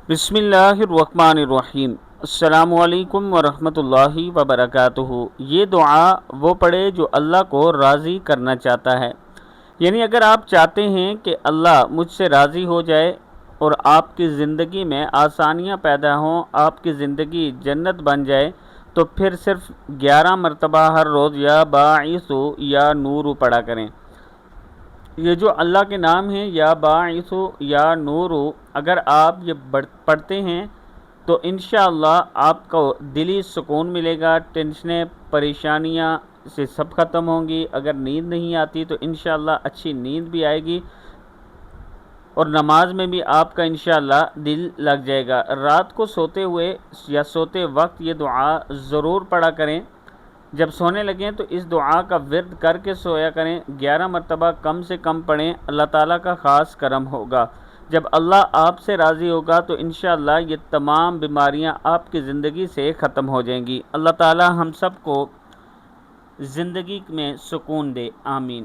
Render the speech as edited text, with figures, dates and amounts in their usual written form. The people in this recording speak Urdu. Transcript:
بسم اللہ الرحمن الرحیم۔ السلام علیکم ورحمۃ اللہ وبرکاتہ۔ یہ دعا وہ پڑھے جو اللہ کو راضی کرنا چاہتا ہے، یعنی اگر آپ چاہتے ہیں کہ اللہ مجھ سے راضی ہو جائے اور آپ کی زندگی میں آسانیاں پیدا ہوں، آپ کی زندگی جنت بن جائے، تو پھر صرف 11 مرتبہ ہر روز یا باعث یا نور پڑھا کریں۔ یہ جو اللہ کے نام ہیں یا باعث یا نور، اگر آپ یہ پڑھتے ہیں تو انشاءاللہ آپ کو دلی سکون ملے گا، ٹینشنیں پریشانیاں سے سب ختم ہوں گی۔ اگر نیند نہیں آتی تو انشاءاللہ اچھی نیند بھی آئے گی، اور نماز میں بھی آپ کا انشاءاللہ دل لگ جائے گا۔ رات کو سوتے ہوئے یا سوتے وقت یہ دعا ضرور پڑھا کریں۔ جب سونے لگیں تو اس دعا کا ورد کر کے سویا کریں، 11 مرتبہ کم سے کم پڑھیں، اللہ تعالیٰ کا خاص کرم ہوگا۔ جب اللہ آپ سے راضی ہوگا تو انشاءاللہ یہ تمام بیماریاں آپ کی زندگی سے ختم ہو جائیں گی۔ اللہ تعالیٰ ہم سب کو زندگی میں سکون دے، آمین۔